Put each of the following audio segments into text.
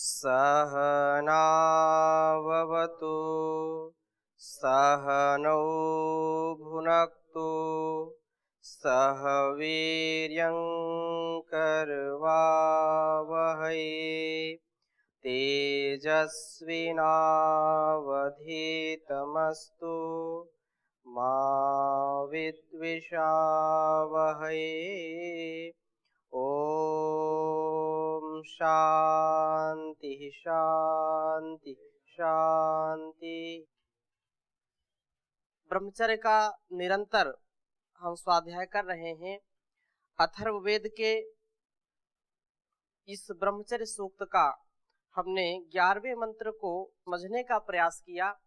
सहनाववतु सहनौ भुनक्तु सह वीर्यं करवावहै तेजस्विनावधीतमस्तु मा विद्विषावहै। ओम शांति शांति शांति। ब्रह्मचर्य का निरंतर हम स्वाध्याय कर रहे हैं। अथर्ववेद के इस ब्रह्मचर्य सूक्त का हमने 11वें मंत्र को समझने का प्रयास किया।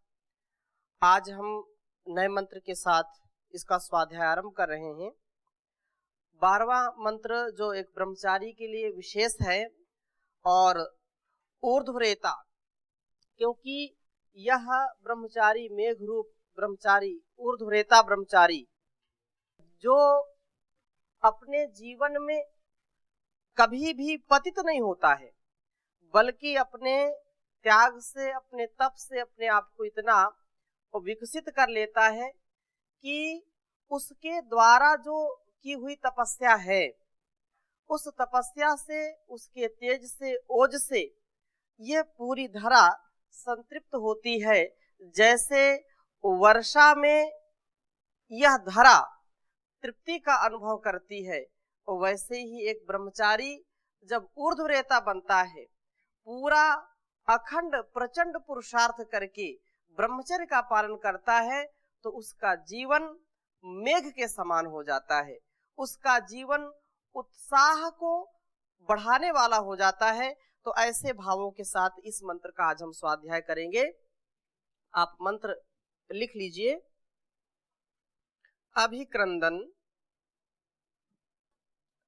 आज हम नए मंत्र के साथ इसका स्वाध्याय आरंभ कर रहे हैं। 12वां मंत्र जो एक ब्रह्मचारी के लिए विशेष है और ऊर्ध्वरेता, क्योंकि यह ब्रह्मचारी मेघ रूप ब्रह्मचारी, ऊर्ध्वरेता ब्रह्मचारी जो अपने जीवन में कभी भी पतित नहीं होता है, बल्कि अपने त्याग से, अपने तप से अपने आप को इतना विकसित कर लेता है कि उसके द्वारा जो की हुई तपस्या है, उस तपस्या से, उसके तेज से, ओज से ये पूरी धरा संतृप्त होती है। जैसे वर्षा में यह धरा तृप्ति का अनुभव करती है, वैसे ही एक ब्रह्मचारी जब ऊर्ध्वरेता बनता है, पूरा अखंड प्रचंड पुरुषार्थ करके ब्रह्मचर्य का पालन करता है, तो उसका जीवन मेघ के समान हो जाता है। उसका जीवन उत्साह को बढ़ाने वाला हो जाता है। तो ऐसे भावों के साथ इस मंत्र का आज हम स्वाध्याय करेंगे। आप मंत्र लिख लीजिए। अभिक्रंदन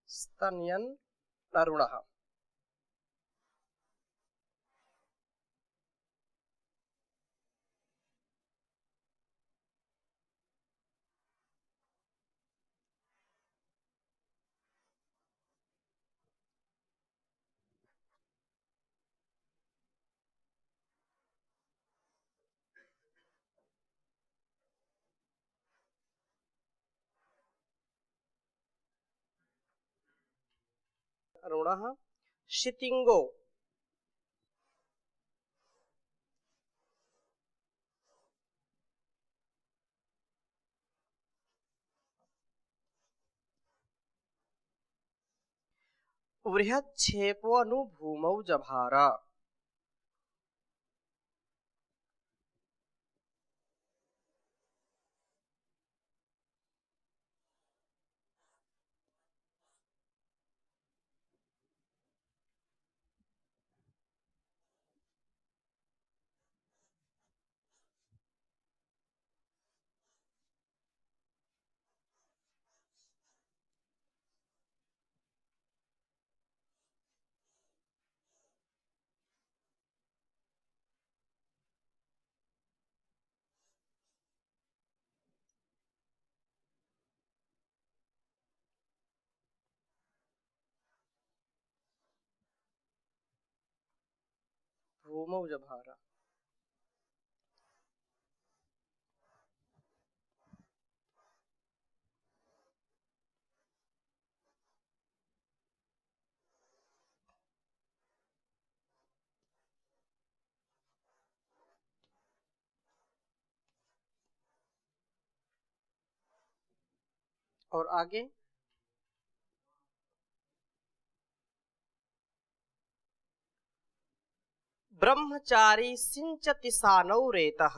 स्तन्यन तरुणः। अरुणः शितिंगो। बृहच्छेपोऽनु भूमौ जभार। भूमौ जभार। और आगे ब्रह्मचारी सिंचति सानौ रेतः।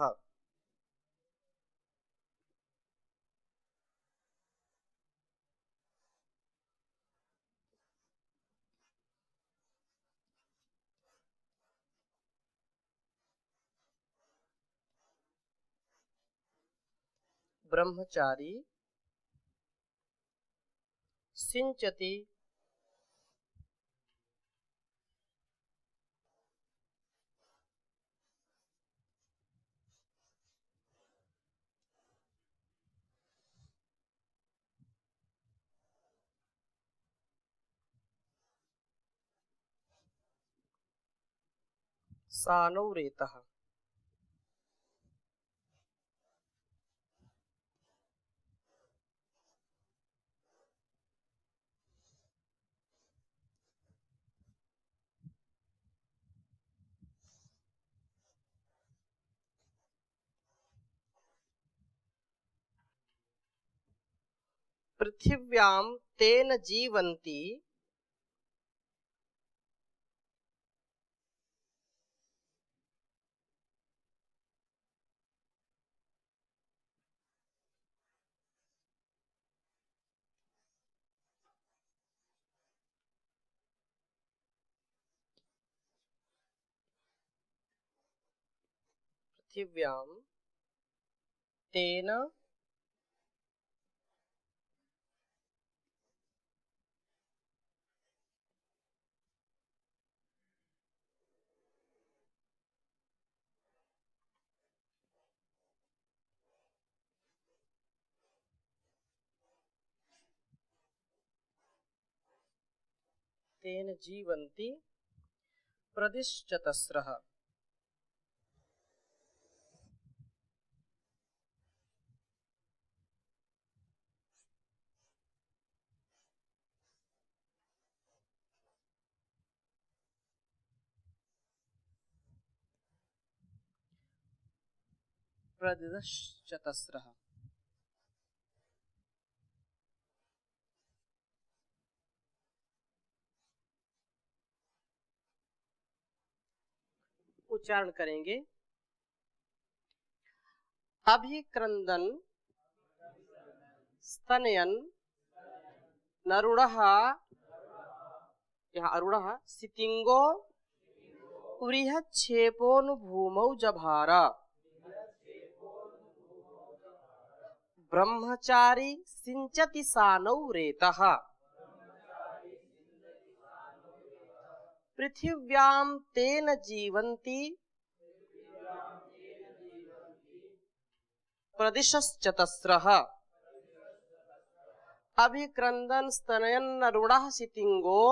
ब्रह्मचारी सिंचति सानौ रेतः। पृथिव्यां तेन जीवन्ति पृथिव्यां तेन तेन जीवन्ति प्रदिश्चतस्रः। प्रदिश्चतस्रः। उच्चारण करेंगे। अभिक्रंदन स्तनयन नरुणः, यहाँ अरुणः सितिंगो बृहच्छेपोऽनुभूमौ जभार। ब्रह्मचारी सिंचति सानौ रेतः। पृथिव्यां तेन जीवन्ति प्रदिशश्चतस्रः। अभिक्रंदन स्तनयन नरुणः सितिंगो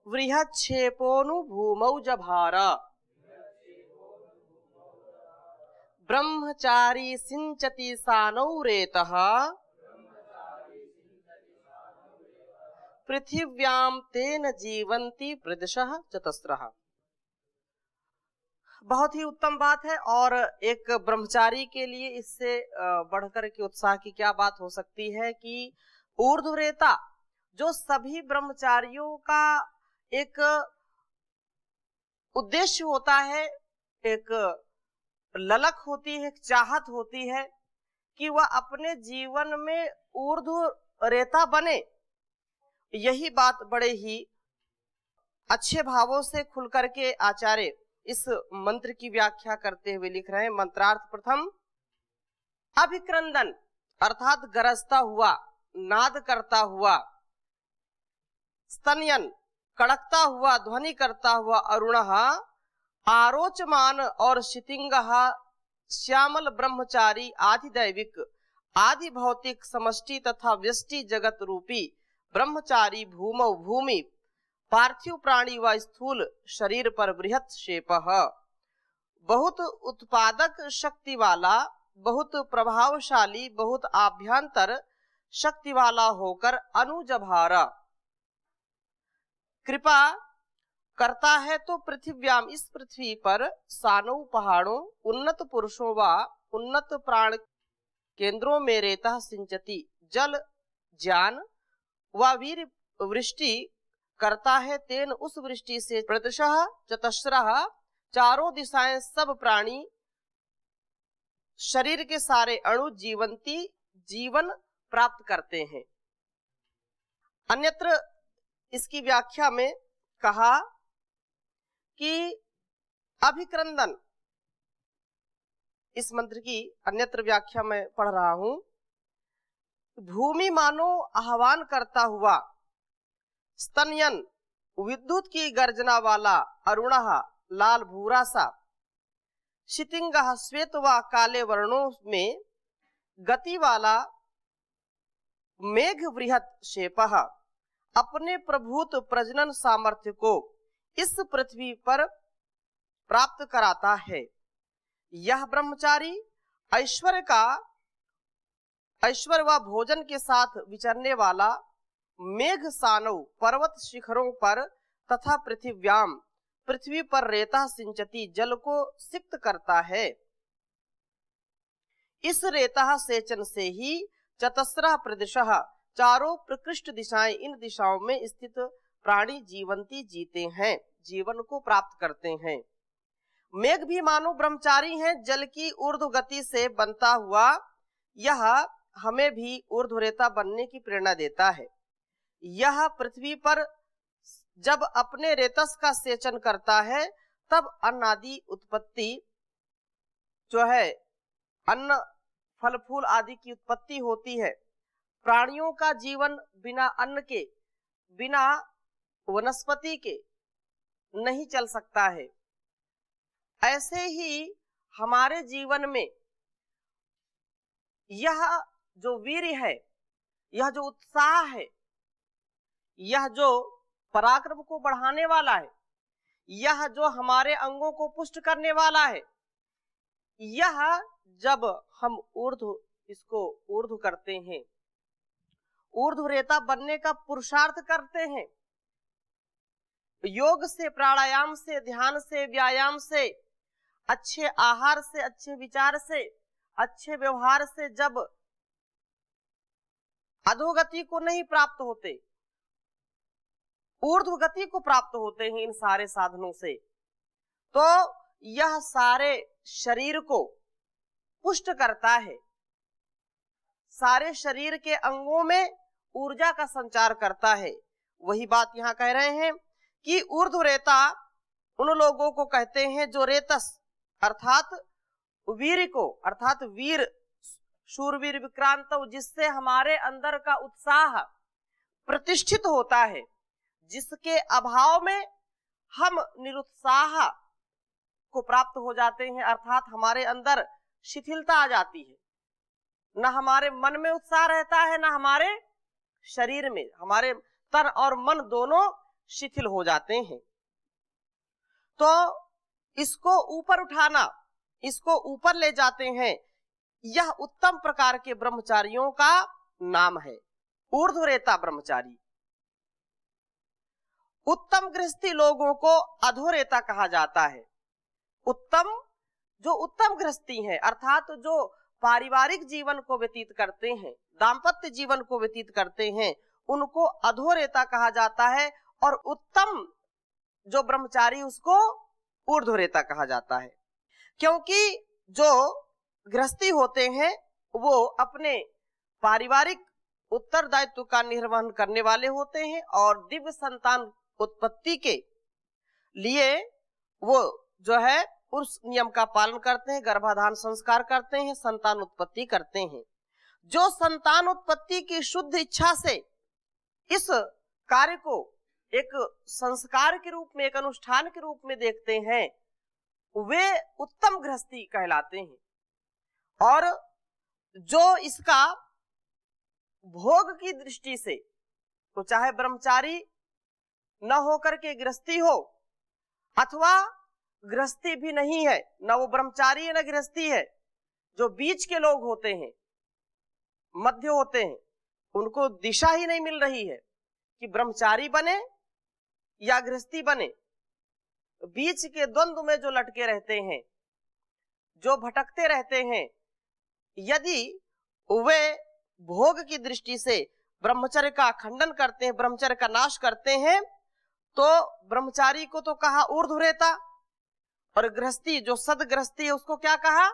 बृहच्छेपोऽनुभूमौ जभार। ब्रह्मचारी सिंचति सानौ रेतः। पृथिव्यां तेन जीवन्ति प्रदिशः चतस्रः। बहुत ही उत्तम बात है। और एक ब्रह्मचारी के लिए इससे बढ़कर के उत्साह की क्या बात हो सकती है कि ऊर्ध्वरेता जो सभी ब्रह्मचारियों का एक उद्देश्य होता है, एक ललक होती है, एक चाहत होती है कि वह अपने जीवन में ऊर्ध्वरेता बने। यही बात बड़े ही अच्छे भावों से खुल करके आचार्य इस मंत्र की व्याख्या करते हुए लिख रहे हैं। मंत्रार्थ प्रथम, अभिक्रंदन अर्थात गरजता हुआ, नाद करता हुआ, स्तनयन कड़कता हुआ, ध्वनि करता हुआ, अरुणः आरोचमान और शितिंगः श्यामल ब्रह्मचारी आधिदैविक आदि भौतिक समष्टि तथा व्यष्टि जगत रूपी ब्रह्मचारी भूमौ भूमि पार्थिव प्राणी व स्थूल शरीर पर बृहत शेपः बहुत उत्पादक शक्ति वाला, बहुत प्रभावशाली, बहुत आभ्यंतर शक्ति वाला होकर अनुजभार कृपा करता है तो पृथिव्याम इस पृथ्वी पर सानौ पहाड़ों, उन्नत पुरुषों व उन्नत प्राण केंद्रों में रेता सिंचती जल ज्ञान व वीर वृष्टि करता है। तेन उस वृष्टि से प्रदिशः चतस्रः चारों दिशाएं सब प्राणी शरीर के सारे अणु जीवंती जीवन प्राप्त करते हैं। अन्यत्र इसकी व्याख्या में कहा कि अभिक्रंदन, इस मंत्र की अन्यत्र व्याख्या में पढ़ रहा हूं, भूमि मानो आह्वान करता हुआ, स्तनयन विद्युत की गर्जना वाला, अरुणः लाल भूरा सा, शितिंगः श्वेत व काले वर्णों में गति वाला, मेघ बृहत शेपः अपने प्रभुत प्रजनन सामर्थ्य को इस पृथ्वी पर प्राप्त कराता है। यह ब्रह्मचारी ऐश्वर्य व भोजन के साथ विचरने वाला मेघ सानव पर्वत शिखरों पर तथा पृथिव्याम पृथ्वी पर रेता सिंचती जल को सिक्त करता है। इस रेता सेचन से ही चतस्रः प्रदिशः चारों प्रकृष्ट दिशाएं, इन दिशाओं में स्थित प्राणी जीवंती जीते हैं, जीवन को प्राप्त करते हैं। मेघ भी मानो ब्रह्मचारी हैं, जल की ऊर्ध्व गति से बनता हुआ यह हमें भी ऊर्ध्वरेता बनने की प्रेरणा देता है। यह पृथ्वी पर जब अपने रेतस का सेचन करता है तब अन्न आदि उत्पत्ति जो है, अन्न फल फूल आदि की उत्पत्ति होती है। प्राणियों का जीवन बिना अन्न के, बिना वनस्पति के नहीं चल सकता है। ऐसे ही हमारे जीवन में यह जो वीर्य है, यह जो उत्साह है, यह जो पराक्रम को बढ़ाने वाला है, यह जो हमारे अंगों को पुष्ट करने वाला है, यह जब हम इसको ऊर्ध्व करते हैं, ऊर्ध्वरेता बनने का पुरुषार्थ करते हैं, योग से, प्राणायाम से, ध्यान से, व्यायाम से, अच्छे आहार से, अच्छे विचार से, अच्छे व्यवहार से जब अधोगति को नहीं प्राप्त होते, ऊर्ध्व गति को प्राप्त होते हैं इन सारे साधनों से, तो यह सारे शरीर को पुष्ट करता है, सारे शरीर के अंगों में ऊर्जा का संचार करता है। वही बात यहाँ कह रहे हैं कि ऊर्ध्वरेता उन लोगों को कहते हैं जो रेतस अर्थात वीर को, अर्थात वीर शूरवीर विक्रांत, जिससे हमारे अंदर का उत्साह प्रतिष्ठित होता है, जिसके अभाव में हम निरुत्साह को प्राप्त हो जाते हैं, अर्थात हमारे अंदर शिथिलता आ जाती है, न हमारे मन में उत्साह रहता है, न हमारे शरीर में, हमारे तन और मन दोनों शिथिल हो जाते हैं। तो इसको ऊपर उठाना, इसको ऊपर ले जाते हैं, यह उत्तम प्रकार के ब्रह्मचारियों का नाम है, ऊर्ध्वरेता ब्रह्मचारी। उत्तम गृहस्थी लोगों को अधोरेता कहा जाता है। जो उत्तम गृहस्थी है, अर्थात जो पारिवारिक जीवन को व्यतीत करते हैं, दाम्पत्य जीवन को व्यतीत करते हैं, उनको अधोरेता कहा जाता है, और उत्तम जो ब्रह्मचारी उसको ऊर्ध्वरेता कहा जाता है। क्योंकि जो गृहस्थी होते हैं वो अपने पारिवारिक उत्तरदायित्व का निर्वहन करने वाले होते हैं, और दिव्य संतान उत्पत्ति के लिए वो जो है उस नियम का पालन करते हैं, गर्भाधान संस्कार करते हैं, संतान उत्पत्ति करते हैं। जो संतान उत्पत्ति की शुद्ध इच्छा से इस कार्य को एक संस्कार के रूप में, एक अनुष्ठान के रूप में देखते हैं, वे उत्तम गृहस्थी कहलाते हैं। और जो इसका भोग की दृष्टि से, तो चाहे ब्रह्मचारी न होकर के गृहस्थी हो, अथवा गृहस्थी भी नहीं है, न वो ब्रह्मचारी है न गृहस्थी है, जो बीच के लोग होते हैं, मध्य होते हैं, उनको दिशा ही नहीं मिल रही है कि ब्रह्मचारी बने या गृहस्थी बने। बीच के द्वंद्व में जो लटके रहते हैं, जो भटकते रहते हैं, यदि वे भोग की दृष्टि से ब्रह्मचर्य का खंडन करते हैं, ब्रह्मचर्य का नाश करते हैं, तो ब्रह्मचारी को तो कहा ऊर्ध्वरेता, और गृहस्थी जो सदगृहस्थी है उसको क्या कहा,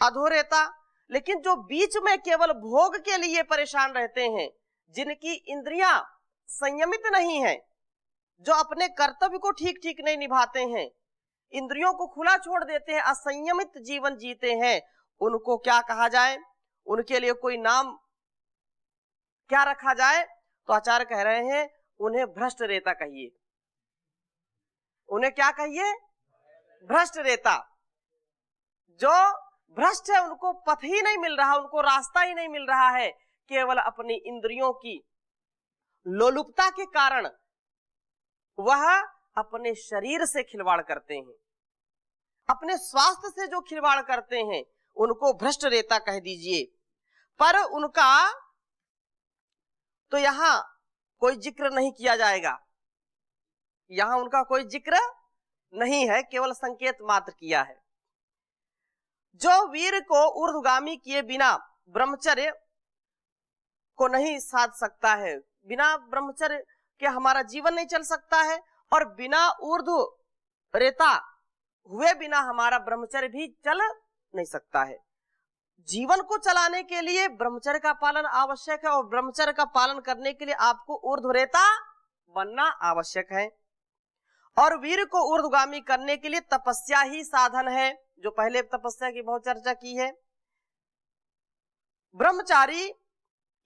अधोरेता। लेकिन जो बीच में केवल भोग के लिए परेशान रहते हैं, जिनकी इंद्रियां संयमित नहीं है, जो अपने कर्तव्य को ठीक ठीक नहीं निभाते हैं, इंद्रियों को खुला छोड़ देते हैं, असंयमित जीवन जीते हैं, उनको क्या कहा जाए, उनके लिए कोई नाम क्या रखा जाए? तो आचार्य कह रहे हैं उन्हें भ्रष्ट रेता कहिए। उन्हें क्या कहिए? भ्रष्ट रेता। जो भ्रष्ट है, उनको पथ ही नहीं मिल रहा, उनको रास्ता ही नहीं मिल रहा है, केवल अपनी इंद्रियों की लोलुपता के कारण वह अपने शरीर से खिलवाड़ करते हैं, अपने स्वास्थ्य से जो खिलवाड़ करते हैं उनको भ्रष्ट रेता कह दीजिए। पर उनका तो यहां कोई जिक्र नहीं किया जाएगा, यहां उनका कोई जिक्र नहीं है, केवल संकेत मात्र किया है। जो वीर को ऊर्ध्वगामी किए बिना ब्रह्मचर्य को नहीं साध सकता है, बिना ब्रह्मचर्य के हमारा जीवन नहीं चल सकता है, और बिना ऊर्ध्व रेता हुए बिना हमारा ब्रह्मचर्य भी चल नहीं सकता है। जीवन को चलाने के लिए ब्रह्मचर्य का पालन आवश्यक है, और ब्रह्मचर्य का पालन करने के लिए आपको ऊर्ध्वरेता बनना आवश्यक है। और वीर को ऊर्ध्वगामी करने के लिए तपस्या ही साधन है, जो पहले तपस्या की बहुत चर्चा की है। ब्रह्मचारी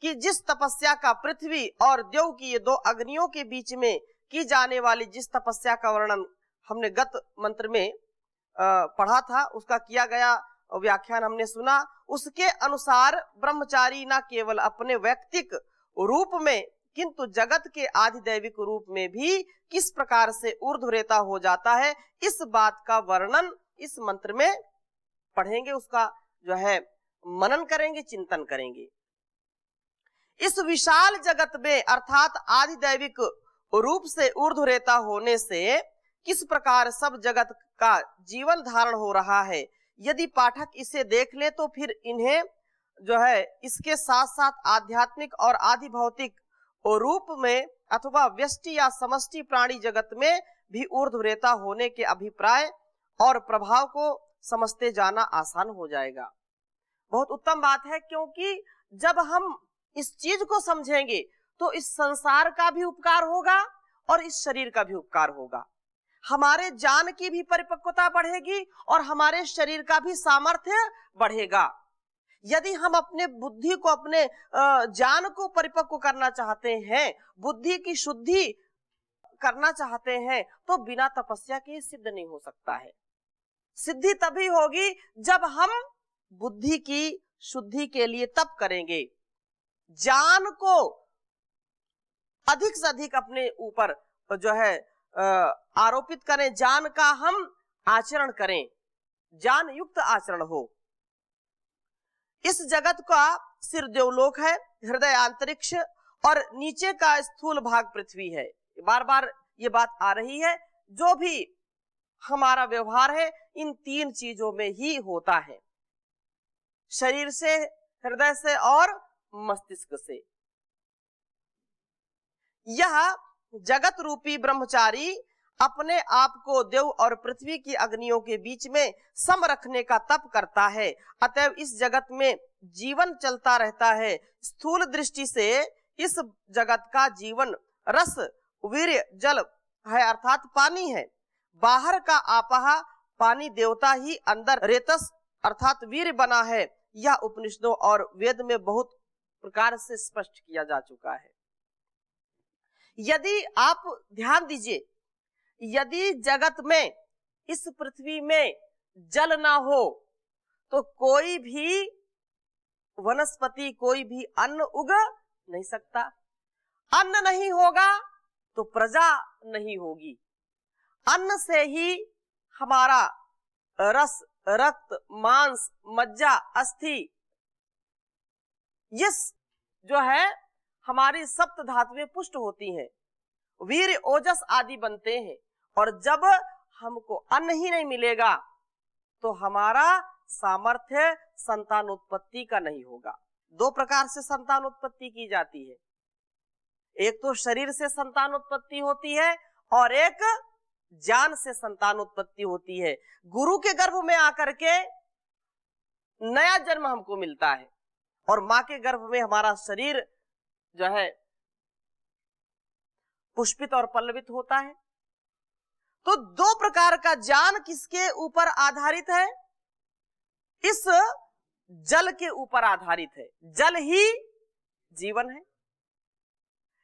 की जिस तपस्या का पृथ्वी और देव की ये दो अग्नियों के बीच में की जाने वाली जिस तपस्या का वर्णन हमने गत मंत्र में पढ़ा था, उसका किया गया व्याख्यान हमने सुना, उसके अनुसार ब्रह्मचारी न केवल अपने व्यक्तिक रूप में किंतु जगत के आधिदैविक रूप में भी किस प्रकार से ऊर्ध्वरेता हो जाता है, इस बात का वर्णन इस मंत्र में पढ़ेंगे, उसका जो है मनन करेंगे, चिंतन करेंगे। इस विशाल जगत में अर्थात आधिदैविक रूप से ऊर्ध्वरेता होने से किस प्रकार सब जगत का जीवन धारण हो रहा है, यदि पाठक इसे देख ले तो फिर इन्हें जो है इसके साथ साथ आध्यात्मिक और आदि भौतिक रूप में अथवा व्यष्टि या समष्टि प्राणी जगत में भी ऊर्ध्वरेता होने के अभिप्राय और प्रभाव को समझते जाना आसान हो जाएगा। बहुत उत्तम बात है, क्योंकि जब हम इस चीज को समझेंगे तो इस संसार का भी उपकार होगा और इस शरीर का भी उपकार होगा, हमारे ज्ञान की भी परिपक्वता बढ़ेगी और हमारे शरीर का भी सामर्थ्य बढ़ेगा। यदि हम अपने बुद्धि को, अपने ज्ञान को परिपक्व करना चाहते हैं, बुद्धि की शुद्धि करना चाहते हैं, तो बिना तपस्या के सिद्ध नहीं हो सकता है। सिद्धि तभी होगी जब हम बुद्धि की शुद्धि के लिए तप करेंगे, ज्ञान को अधिक से अधिक अपने ऊपर जो है आरोपित करें, ज्ञान का हम आचरण करें, ज्ञान युक्त आचरण हो। इस जगत का सिर देवलोक है, हृदय अंतरिक्ष और नीचे का स्थूल भाग पृथ्वी है। बार बार ये बात आ रही है, जो भी हमारा व्यवहार है इन तीन चीजों में ही होता है, शरीर से, हृदय से और मस्तिष्क से। यह जगत रूपी ब्रह्मचारी अपने आप को देव और पृथ्वी की अग्नियों के बीच में सम रखने का तप करता है। अतएव इस जगत में जीवन चलता रहता है। स्थूल दृष्टि से इस जगत का जीवन रस, वीर्य, जल है अर्थात पानी है। बाहर का आपहा पानी देवता ही अंदर रेतस अर्थात वीर्य बना है। यह उपनिषदों और वेद में बहुत प्रकार से स्पष्ट किया जा चुका है। यदि आप ध्यान दीजिए, यदि जगत में, इस पृथ्वी में जल ना हो तो कोई भी वनस्पति, कोई भी अन्न उग नहीं सकता। अन्न नहीं होगा तो प्रजा नहीं होगी। अन्न से ही हमारा रस, रक्त, मांस, मज्जा, अस्थि, ये जो है हमारी सप्त धातुएं पुष्ट होती हैं, वीर, ओजस आदि बनते हैं। और जब हमको अन्न ही नहीं मिलेगा तो हमारा सामर्थ्य संतानोत्पत्ति का नहीं होगा। दो प्रकार से संतानोत्पत्ति की जाती है, एक तो शरीर से संतानोत्पत्ति होती है और एक ज्ञान से संतानोत्पत्ति होती है। गुरु के गर्भ में आकर के नया जन्म हमको मिलता है और माँ के गर्भ में हमारा शरीर जो है पुष्पित और पल्लवित होता है। तो दो प्रकार का ज्ञान किसके ऊपर आधारित है? इस जल के ऊपर आधारित है। जल ही जीवन है।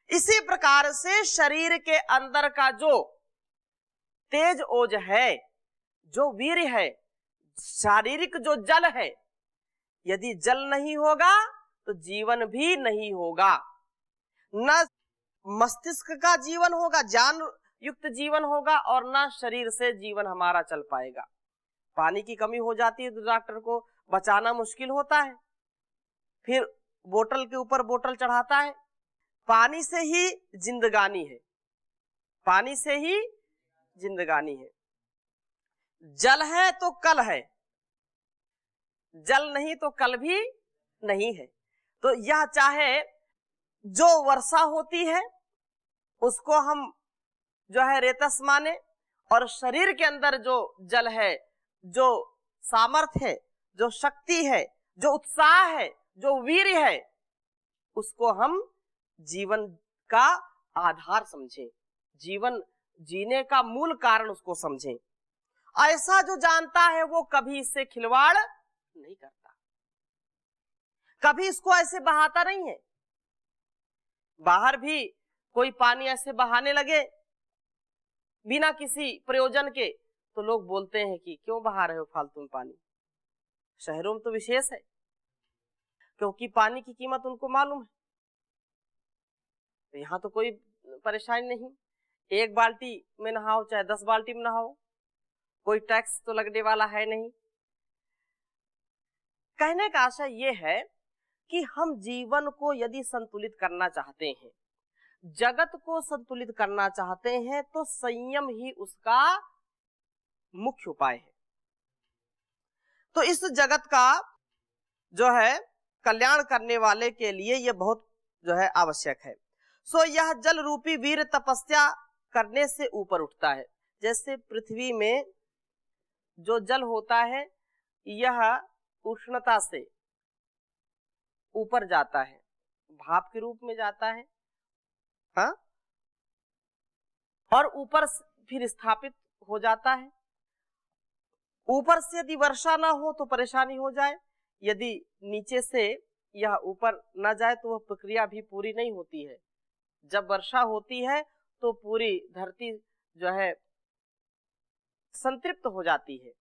इसी प्रकार से शरीर के अंदर का जो तेज ओज है, जो वीर्य है, शारीरिक जो जल है, यदि जल नहीं होगा तो जीवन भी नहीं होगा। न मस्तिष्क का जीवन होगा, ज्ञान युक्त जीवन होगा और ना शरीर से जीवन हमारा चल पाएगा। पानी की कमी हो जाती है तो डॉक्टर को बचाना मुश्किल होता है, फिर बोतल के ऊपर बोतल चढ़ाता है। पानी से ही जिंदगानी है, पानी से ही जिंदगानी है। जल है तो कल है, जल नहीं तो कल भी नहीं है। तो यह चाहे जो वर्षा होती है उसको हम जो है रेतस माने, और शरीर के अंदर जो जल है, जो सामर्थ्य है, जो शक्ति है, जो उत्साह है, जो वीर है, उसको हम जीवन का आधार समझें, जीवन जीने का मूल कारण उसको समझें। ऐसा जो जानता है वो कभी इससे खिलवाड़ नहीं करता, कभी इसको ऐसे बहाता नहीं है। बाहर भी कोई पानी ऐसे बहाने लगे बिना किसी प्रयोजन के तो लोग बोलते हैं कि क्यों बहा रहे हो फालतू में पानी। शहरों में तो विशेष है, क्योंकि पानी की कीमत उनको मालूम है। तो यहाँ तो कोई परेशानी नहीं, एक बाल्टी में नहाओ चाहे 10 बाल्टी में नहाओ, कोई टैक्स तो लगने वाला है नहीं। कहने का आशय ये है कि हम जीवन को यदि संतुलित करना चाहते हैं, जगत को संतुलित करना चाहते हैं, तो संयम ही उसका मुख्य उपाय है। तो इस जगत का जो है कल्याण करने वाले के लिए यह बहुत जो है आवश्यक है। सो यह जल रूपी वीर तपस्या करने से ऊपर उठता है। जैसे पृथ्वी में जो जल होता है यह उष्णता से ऊपर जाता है, भाप के रूप में जाता है, हाँ, और ऊपर फिर स्थापित हो जाता है। ऊपर से यदि वर्षा ना हो तो परेशानी हो जाए, यदि नीचे से यह ऊपर ना जाए तो वह प्रक्रिया भी पूरी नहीं होती है। जब वर्षा होती है तो पूरी धरती जो है संतृप्त हो जाती है,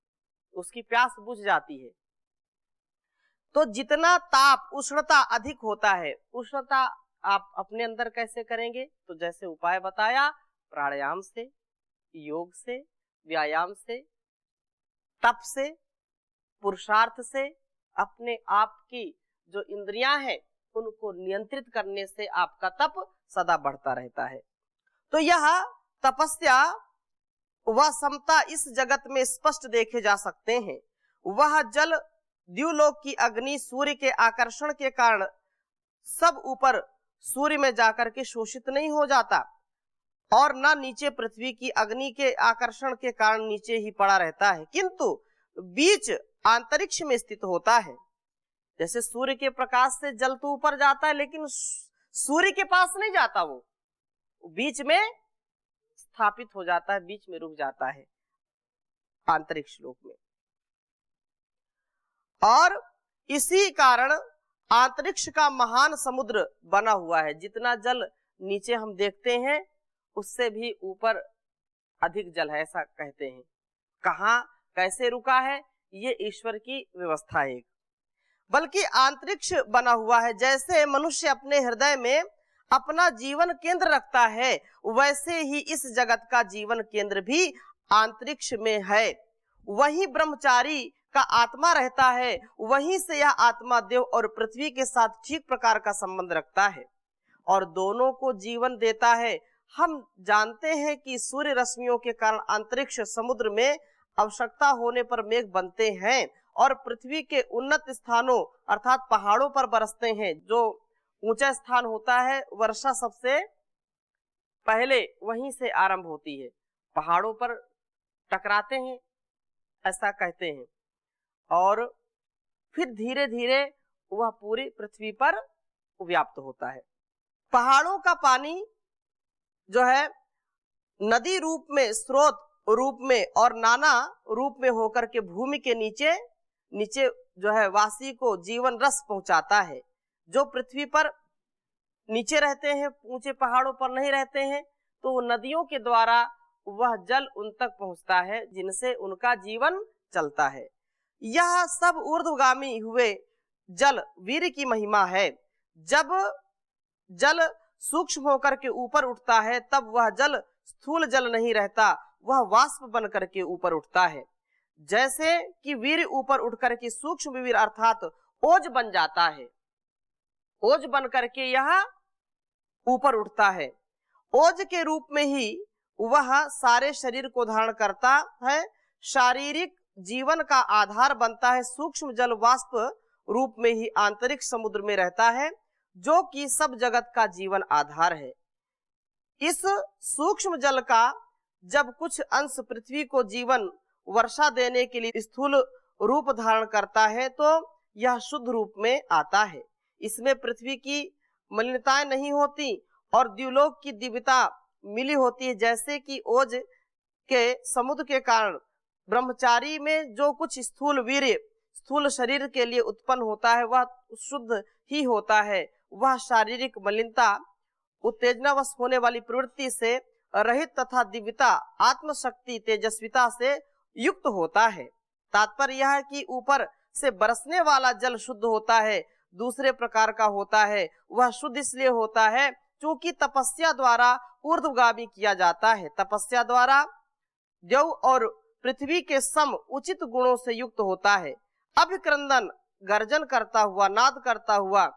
उसकी प्यास बुझ जाती है। तो जितना ताप उष्णता अधिक होता है, उष्णता आप अपने अंदर कैसे करेंगे? तो जैसे उपाय बताया, प्राणायाम से, योग से, व्यायाम से, तप से, पुरुषार्थ से, अपने आप की जो इंद्रियां हैं उनको नियंत्रित करने से आपका तप सदा बढ़ता रहता है। तो यह तपस्या व समता इस जगत में स्पष्ट देखे जा सकते हैं। वह जल द्युलोक की अग्नि सूर्य के आकर्षण के कारण सब ऊपर सूर्य में जाकर के शोषित नहीं हो जाता, और न नीचे पृथ्वी की अग्नि के आकर्षण के कारण नीचे ही पड़ा रहता है, किंतु बीच अंतरिक्ष में स्थित होता है। जैसे सूर्य के प्रकाश से जल तो ऊपर जाता है लेकिन सूर्य के पास नहीं जाता, वो बीच में स्थापित हो जाता है, बीच में रुक जाता है अंतरिक्ष लोक में। और इसी कारण अंतरिक्ष का महान समुद्र बना हुआ है। जितना जल नीचे हम देखते हैं उससे भी ऊपर अधिक जल है, ऐसा कहते हैं। कहाँ कैसे रुका है ये ईश्वर की व्यवस्था है। बल्कि अंतरिक्ष बना हुआ है। जैसे मनुष्य अपने हृदय में अपना जीवन केंद्र रखता है, वैसे ही इस जगत का जीवन केंद्र भी अंतरिक्ष में है। वही ब्रह्मचारी का आत्मा रहता है, वहीं से यह आत्मा देव और पृथ्वी के साथ ठीक प्रकार का संबंध रखता है और दोनों को जीवन देता है। हम जानते हैं कि सूर्य रश्मियों के कारण अंतरिक्ष समुद्र में आवश्यकता होने पर मेघ बनते हैं और पृथ्वी के उन्नत स्थानों अर्थात पहाड़ों पर बरसते हैं। जो ऊंचा स्थान होता है वर्षा सबसे पहले वहीं से आरंभ होती है, पहाड़ों पर टकराते हैं ऐसा कहते हैं, और फिर धीरे धीरे वह पूरी पृथ्वी पर व्याप्त होता है। पहाड़ों का पानी जो है नदी रूप में, स्रोत रूप में और नाना रूप में होकर के भूमि के नीचे नीचे जो है वासी को जीवन रस पहुंचाता है। जो पृथ्वी पर नीचे रहते हैं, ऊंचे पहाड़ों पर नहीं रहते हैं, तो नदियों के द्वारा वह जल उन तक पहुंचता है जिनसे उनका जीवन चलता है। यह सब ऊर्ध्वगामी हुए जल वीर की महिमा है। जब जल सूक्ष्म होकर के ऊपर उठता है तब वह जल स्थूल जल नहीं रहता, वह वाष्प बन करके ऊपर उठता है। जैसे कि वीर्य ऊपर उठ करके सूक्ष्म वीर्य अर्थात ओज बन जाता है, ओज बन करके यह ऊपर उठता है। ओज के रूप में ही वह सारे शरीर को धारण करता है, शारीरिक जीवन का आधार बनता है। सूक्ष्म जल वाष्प रूप में ही आंतरिक समुद्र में रहता है, जो कि सब जगत का जीवन आधार है। इस सूक्ष्म जल का जब कुछ अंश पृथ्वी को जीवन वर्षा देने के लिए स्थूल रूप धारण करता है, तो यह शुद्ध रूप में आता है। इसमें पृथ्वी की मलिनताएं नहीं होती और द्युलोक की दिव्यता मिली होती है। जैसे कि ओज के समुद्र के कारण ब्रह्मचारी में जो कुछ स्थूल वीर्य स्थूल शरीर के लिए उत्पन्न होता है, वह शुद्ध ही होता है। वह शारीरिक मलिनता, उत्तेजनावश होने वाली प्रवृत्ति से रहित तथा दिव्यता, आत्मशक्ति, तेजस्विता से युक्त होता है। तात्पर्य यह है कि ऊपर से बरसने वाला जल शुद्ध होता है, दूसरे प्रकार का होता है। वह शुद्ध इसलिए होता है क्योंकि तपस्या द्वारा ऊर्ध्वगामी किया जाता है। तपस्या द्वारा देव और पृथ्वी के सम उचित गुणों से युक्त होता है। अभिक्रंदन, गर्जन करता हुआ, नाद करता हुआ,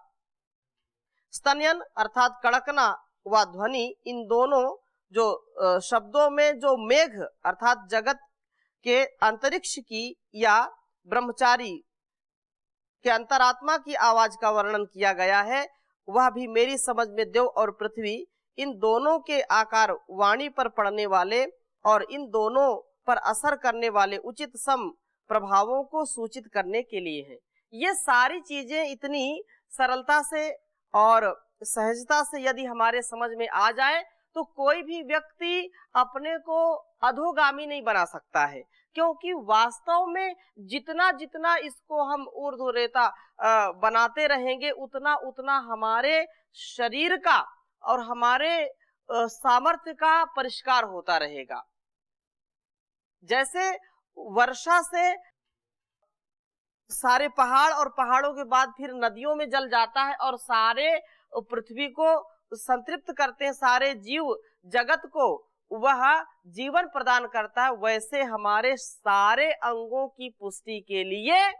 स्तनयन अर्थात कड़कना व ध्वनि, इन दोनों जो शब्दों में जो मेघ अर्थात जगत के अंतरिक्ष की या ब्रह्मचारी के अंतरात्मा की आवाज का वर्णन किया गया है, वह भी मेरी समझ में देव और पृथ्वी इन दोनों के आकार वाणी पर पड़ने वाले और इन दोनों पर असर करने वाले उचित सम प्रभावों को सूचित करने के लिए है। ये सारी चीजें इतनी सरलता से और सहजता से यदि हमारे समझ में आ जाए तो कोई भी व्यक्ति अपने को अधोगामी नहीं बना सकता है, क्योंकि वास्तव में जितना जितना इसको हम ऊर्ध्व रेता बनाते रहेंगे, उतना उतना हमारे शरीर का और हमारे सामर्थ्य का परिष्कार होता रहेगा। जैसे वर्षा से सारे पहाड़ और पहाड़ों के बाद फिर नदियों में जल जाता है और सारे पृथ्वी को संतृप्त करते हैं, सारे जीव जगत को वह जीवन प्रदान करता है, वैसे हमारे सारे अंगों की पुष्टि के लिए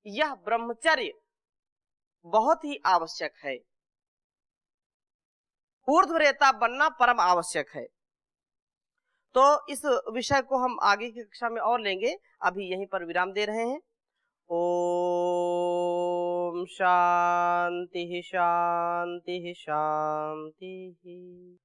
यह ब्रह्मचर्य बहुत ही आवश्यक है। ऊर्ध्वरेता बनना परम आवश्यक है। तो इस विषय को हम आगे की कक्षा में और लेंगे, अभी यहीं पर विराम दे रहे हैं। ओम शांति शांति शांति।